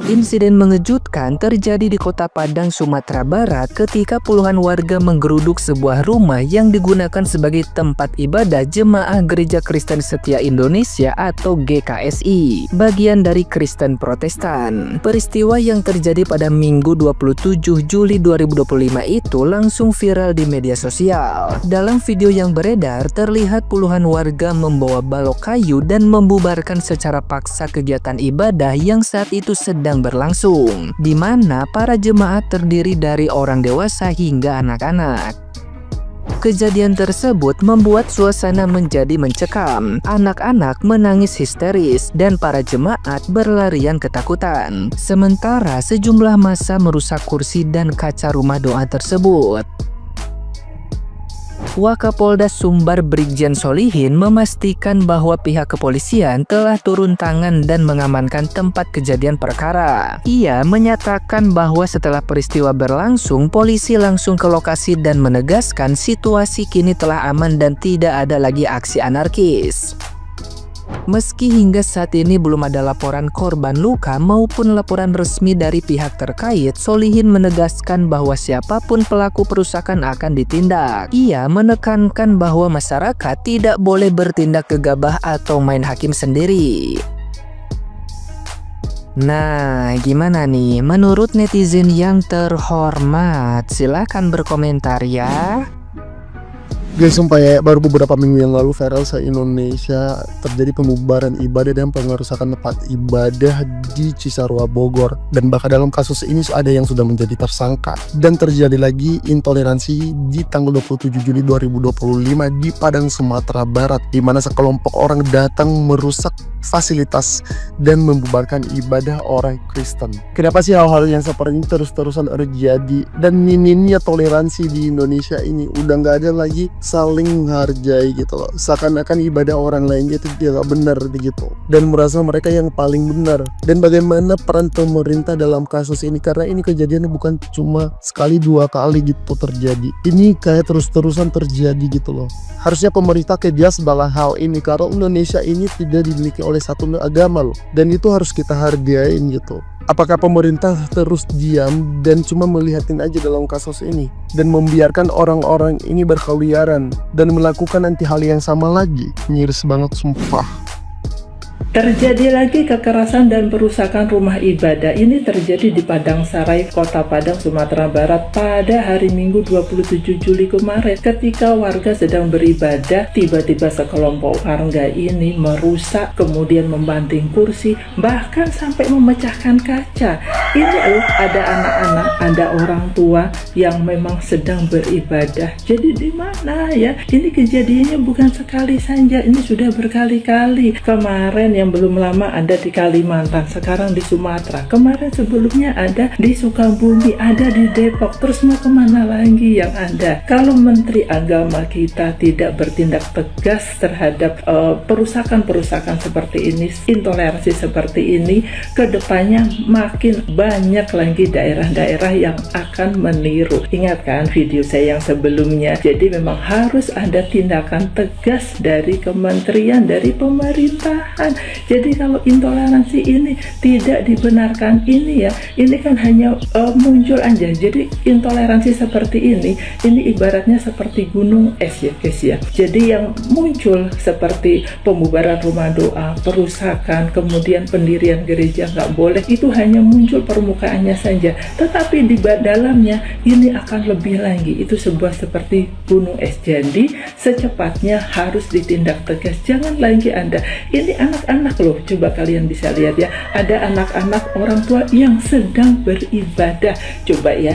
Insiden mengejutkan terjadi di Kota Padang, Sumatera Barat ketika puluhan warga menggeruduk sebuah rumah yang digunakan sebagai tempat ibadah jemaah Gereja Kristen Setia Indonesia atau GKSI, bagian dari Kristen Protestan. Peristiwa yang terjadi pada Minggu 27 Juli 2025 itu langsung viral di media sosial. Dalam video yang beredar, terlihat puluhan warga membawa balok kayu dan membubarkan secara paksa kegiatan ibadah yang saat itu sedang berlangsung, di mana para jemaat terdiri dari orang dewasa hingga anak-anak. Kejadian tersebut membuat suasana menjadi mencekam. Anak-anak menangis histeris dan para jemaat berlarian ketakutan. Sementara sejumlah massa merusak kursi dan kaca rumah doa tersebut. Wakapolda Sumbar Brigjen Solihin memastikan bahwa pihak kepolisian telah turun tangan dan mengamankan tempat kejadian perkara. Ia menyatakan bahwa setelah peristiwa berlangsung, polisi langsung ke lokasi dan menegaskan situasi kini telah aman dan tidak ada lagi aksi anarkis. Meski hingga saat ini belum ada laporan korban luka maupun laporan resmi dari pihak terkait, Solihin menegaskan bahwa siapapun pelaku perusakan akan ditindak. Ia menekankan bahwa masyarakat tidak boleh bertindak gegabah atau main hakim sendiri. Nah, gimana nih menurut netizen yang terhormat? Silahkan berkomentar ya. Guys, sumpah ya, baru beberapa minggu yang lalu viral se-Indonesia terjadi pembubaran ibadah dan pengerusakan tempat ibadah di Cisarua, Bogor. Dan bahkan dalam kasus ini ada yang sudah menjadi tersangka. Dan terjadi lagi intoleransi di tanggal 27 Juli 2025 di Padang, Sumatera Barat, di mana sekelompok orang datang merusak fasilitas dan membubarkan ibadah orang Kristen. Kenapa sih hal-hal yang seperti ini terus-terusan terjadi? Dan minimnya toleransi di Indonesia ini udah nggak ada lagi saling menghargai gitu loh, seakan-akan ibadah orang lain itu tidak benar begitu dan merasa mereka yang paling benar. Dan bagaimana peran pemerintah dalam kasus ini, karena ini kejadiannya bukan cuma sekali dua kali gitu terjadi, ini kayak terus-terusan terjadi gitu loh. Harusnya pemerintah kejas dalam hal ini karena Indonesia ini tidak dimiliki oleh satu agama loh, dan itu harus kita hargain gitu. Apakah pemerintah terus diam dan cuma melihatin aja dalam kasus ini dan membiarkan orang-orang ini berkeliaran dan melakukan nanti hal yang sama lagi? Miris banget sumpah. Terjadi lagi kekerasan dan perusakan rumah ibadah. Ini terjadi di Padang Sarai, Kota Padang, Sumatera Barat pada hari Minggu 27 Juli kemarin. Ketika warga sedang beribadah, tiba-tiba sekelompok warga ini merusak, kemudian membanting kursi, bahkan sampai memecahkan kaca. Ini loh, ada anak-anak, ada orang tua yang memang sedang beribadah. Jadi di mana ya? Ini kejadiannya bukan sekali saja, ini sudah berkali-kali. Kemarin yang belum lama ada di Kalimantan, sekarang di Sumatera, kemarin sebelumnya ada di Sukabumi, ada di Depok, terus mau kemana lagi yang ada? Kalau Menteri Agama kita tidak bertindak tegas terhadap perusakan-perusakan seperti ini, intoleransi seperti ini, kedepannya makin banyak lagi daerah-daerah yang akan meniru. Ingat kan video saya yang sebelumnya? Jadi memang harus ada tindakan tegas dari kementerian, dari pemerintahan. Jadi kalau intoleransi ini tidak dibenarkan ini ya, ini kan hanya muncul aja. Jadi intoleransi seperti ini ibaratnya seperti gunung es ya guys ya. Jadi yang muncul seperti pembubaran rumah doa, perusakan, kemudian pendirian gereja nggak boleh, itu hanya muncul permukaannya saja. Tetapi di dalamnya ini akan lebih lagi, itu sebuah seperti gunung es. Jadi secepatnya harus ditindak tegas. Jangan lagi ada ini anak-anak loh, coba kalian bisa lihat ya, ada anak-anak orang tua yang sedang beribadah. Coba ya,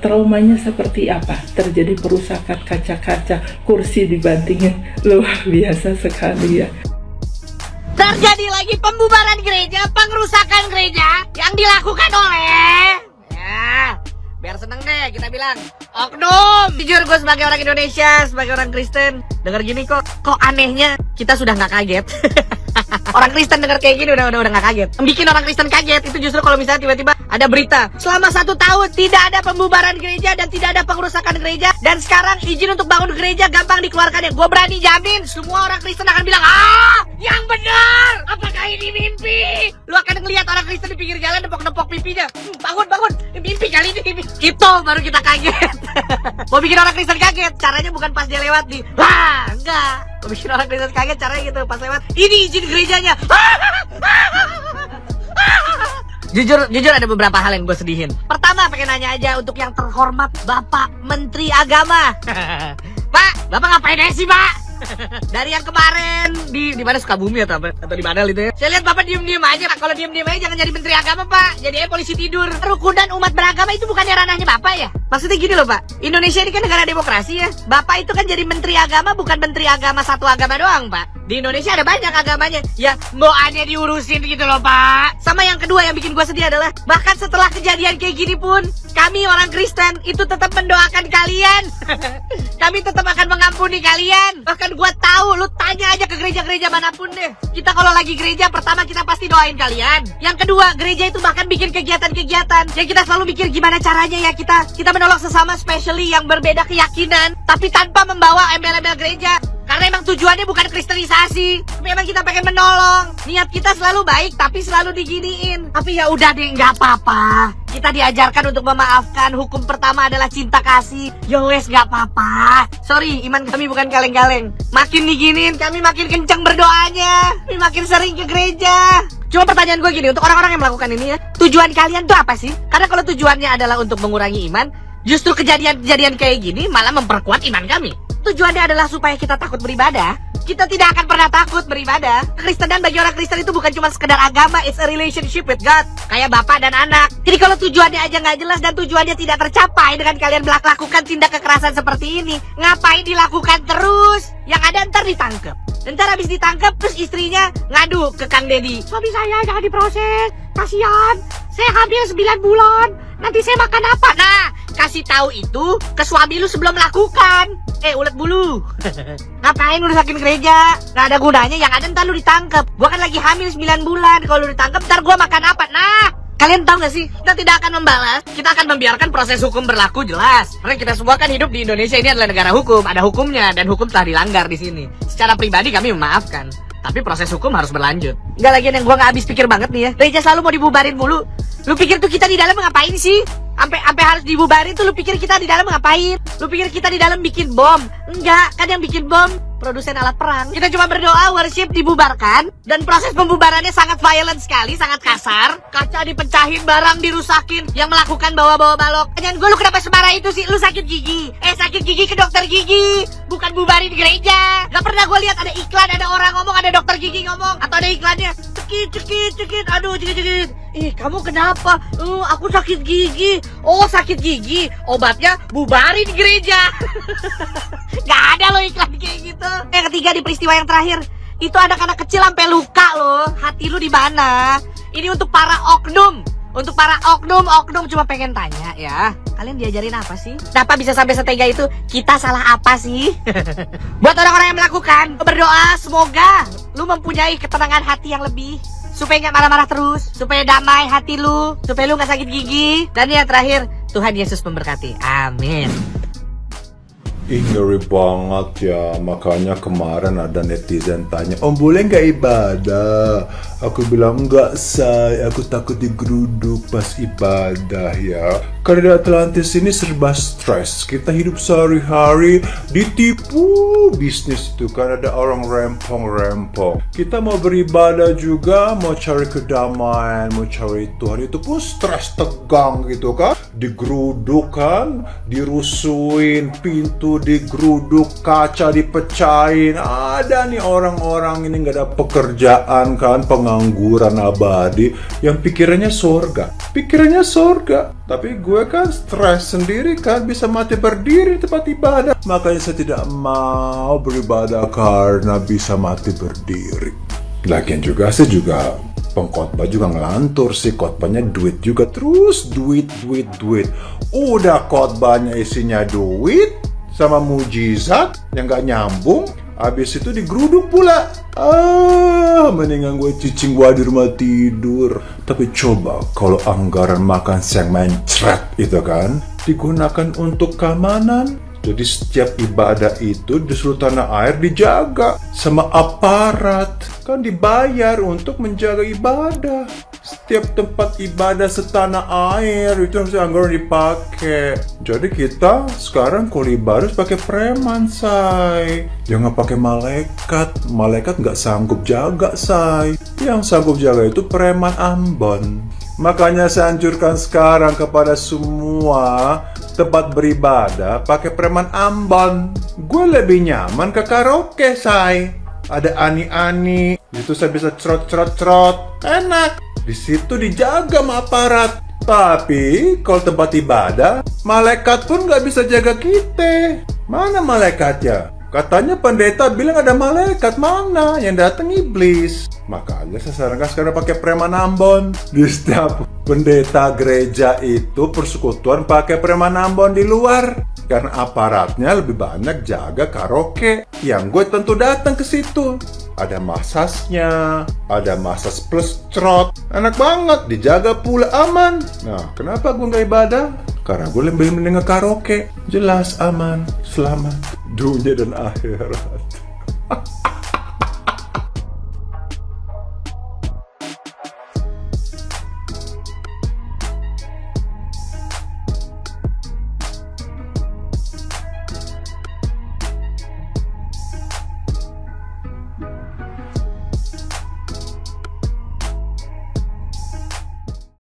traumanya seperti apa? Terjadi perusakan kaca-kaca, kursi dibantingin, luar biasa sekali ya. Terjadi lagi pembubaran gereja, pengerusakan gereja yang dilakukan oleh ya, biar seneng deh kita bilang oknum. Jujur gue sebagai orang Indonesia, sebagai orang Kristen, denger gini kok anehnya kita sudah nggak kaget. Orang Kristen dengar kayak gini udah nggak kaget. Yang bikin orang Kristen kaget itu justru kalau misalnya tiba-tiba ada berita selama 1 tahun tidak ada pembubaran gereja dan tidak ada pengerusakan gereja, dan sekarang izin untuk bangun gereja gampang dikeluarkan ya. Gue berani jamin semua orang Kristen akan bilang, ah, yang benar. Apakah ini mimpi? Lu akan ngeliat orang Kristen di pinggir jalan nepok-nepok pipinya. Bangun, mimpi kali ini. Itu baru kita kaget. Mau bikin orang Kristen kaget, caranya bukan pas dia lewat nih. Wah, enggak. Mau bikin orang Kristen kaget, caranya gitu, pas lewat. Ini izin gerejanya. Jujur ada beberapa hal yang gue sedihin. Pertama, pengen nanya aja untuk yang terhormat Bapak Menteri Agama. Pak, Bapak ngapain aja sih, Pak? Dari yang kemarin di mana, Sukabumi atau di mana gitu ya. Saya lihat Bapak diem-diem aja. Kalau diem-diem aja jangan jadi Menteri Agama, Pak. Jadi polisi tidur. Rukunan umat beragama itu bukannya ranahnya Bapak ya? Maksudnya gini loh, Pak. Indonesia ini kan negara demokrasi ya. Bapak itu kan jadi Menteri Agama, bukan Menteri Agama satu agama doang, Pak. Di Indonesia ada banyak agamanya. Ya, doanya diurusin gitu loh, Pak. Sama yang kedua yang bikin gue sedih adalah bahkan setelah kejadian kayak gini pun kami orang Kristen itu tetap mendoakan kalian. Kami tetap akan mengampuni kalian. Bahkan gue tahu, lu tanya aja ke gereja-gereja manapun deh. Kita kalau lagi gereja, pertama kita pasti doain kalian. Yang kedua, gereja itu bahkan bikin kegiatan-kegiatan yang kita selalu mikir gimana caranya ya kita menolong sesama, especially yang berbeda keyakinan, tapi tanpa membawa embel-embel gereja. Karena emang tujuannya bukan kristenisasi, tapi emang kita pengen menolong. Niat kita selalu baik, tapi selalu diginiin. Tapi ya udah deh, nggak apa-apa. Kita diajarkan untuk memaafkan. Hukum pertama adalah cinta kasih. Yowes, nggak apa-apa. Sorry, iman kami bukan kaleng-kaleng. Makin diginiin, kami makin kenceng berdoanya. Kami makin sering ke gereja. Cuma pertanyaan gue gini, untuk orang-orang yang melakukan ini ya, tujuan kalian tuh apa sih? Karena kalau tujuannya adalah untuk mengurangi iman, justru kejadian-kejadian kayak gini malah memperkuat iman kami. Tujuannya adalah supaya kita takut beribadah. Kita tidak akan pernah takut beribadah. Kekristenan bagi orang Kristen itu bukan cuma sekedar agama, it's a relationship with God. Kayak bapak dan anak. Jadi kalau tujuannya aja nggak jelas dan tujuannya tidak tercapai dengan kalian melakukan tindak kekerasan seperti ini, ngapain dilakukan terus? Yang ada ntar ditangkep. Ntar habis ditangkep terus istrinya ngadu ke Kang Deddy. Suami saya jangan diproses, kasihan. Saya hamil 9 bulan. Nanti saya makan apa? Nah, kasih tahu itu ke suami lu sebelum melakukan. Ulet bulu. Ngapain lu rusakin gereja? Nggak ada gunanya, yang ada ntar lu ditangkep. Gua kan lagi hamil 9 bulan. Kalau lu ditangkep, ntar gua makan apa? Nah, kalian tahu gak sih? Kita tidak akan membalas. Kita akan membiarkan proses hukum berlaku jelas. Karena kita semua kan hidup di Indonesia, ini adalah negara hukum. Ada hukumnya dan hukum telah dilanggar di sini. Secara pribadi kami memaafkan. Tapi proses hukum harus berlanjut. Enggak lagi yang gua nggak habis pikir banget nih ya. Gereja selalu mau dibubarin mulu. Lu pikir tuh kita di dalam ngapain sih? Sampai harus dibubarin tuh, lu pikir kita di dalam ngapain? Lu pikir kita di dalam bikin bom? Enggak, kan yang bikin bom produsen alat perang. Kita cuma berdoa, worship dibubarkan, dan proses pembubarannya sangat violent sekali, sangat kasar. Kaca dipecahin, barang dirusakin, yang melakukan bawa-bawa balok. Pertanyaan gue, lu kenapa semarah itu sih? Lu sakit gigi? Sakit gigi ke dokter gigi, bukan bubarin gereja. Gak pernah gue lihat ada iklan, ada orang ngomong, ada dokter gigi ngomong, atau ada iklannya, cekit, aduh cekit. Kamu kenapa? Aku sakit gigi. Oh, sakit gigi, obatnya bubarin gereja. Gak ada loh iklan kayak gitu. Yang ketiga, di peristiwa yang terakhir, itu anak-anak kecil sampai luka loh. Hati lu di mana? Ini untuk para oknum. Untuk para oknum cuma pengen tanya ya, kalian diajarin apa sih? Kenapa bisa sampai setega itu? Kita salah apa sih? Buat orang-orang yang melakukan, berdoa semoga lu mempunyai ketenangan hati yang lebih, supaya nggak marah-marah terus, supaya damai hati lu, supaya lu nggak sakit gigi. Dan yang terakhir, Tuhan Yesus memberkati. Amin. Ngeri banget ya, makanya kemarin ada netizen tanya, Om boleh nggak ibadah? Aku bilang enggak say, aku takut digeruduk pas ibadah ya. Karena di Atlantis ini serba stres, kita hidup sehari-hari ditipu bisnis itu kan, ada orang rempong. Kita mau beribadah juga, mau cari kedamaian, mau cari Tuhan, itu pun stres, tegang gitu kan. Digeruduk kan, dirusuin, pintu digeruduk, kaca dipecahin. Ada nih orang-orang ini nggak ada pekerjaan kan, pengangguran abadi, yang pikirannya surga. Tapi gue kan stres sendiri kan, bisa mati berdiri di tempat ibadah. Makanya saya tidak mau beribadah karena bisa mati berdiri. Lagian juga saya juga pengkhotbah juga ngelantur sih, khotbahnya duit juga, terus duit. Udah khotbahnya isinya duit sama mujizat yang gak nyambung, habis itu digeruduk pula. Mendingan gue cicing gua di rumah tidur. Tapi coba kalau anggaran makan siang mencret itu kan digunakan untuk keamanan. Jadi setiap ibadah itu di seluruh tanah air dijaga sama aparat. kan dibayar untuk menjaga ibadah. Setiap tempat ibadah setanah air itu harus anggaran dipakai. Jadi kita sekarang kalau ibadah pakai preman, say. Jangan pakai malaikat. Malaikat nggak sanggup jaga, say. Yang sanggup jaga itu preman Ambon. Makanya saya anjurkan sekarang kepada semua tempat beribadah pakai preman Ambon. Gue lebih nyaman ke karaoke, say. Ada ani-ani, itu saya bisa cerot, enak. Di situ dijaga sama aparat. Tapi kalau tempat ibadah, malaikat pun nggak bisa jaga kita. Mana malaikatnya? Katanya pendeta bilang ada malaikat, mana? Yang datang iblis. Makanya saya sarankan sekarang pakai preman Ambon. Di setiap pendeta gereja itu persekutuan pakai preman Ambon di luar. Karena aparatnya lebih banyak jaga karaoke. Yang gue tentu datang ke situ. Ada masasnya, ada masas plus trot. Enak banget, dijaga pula, aman. Nah, kenapa gue nggak ibadah? Karena gue lebih mendengar karaoke. Jelas aman, selamat dunia dan akhirat.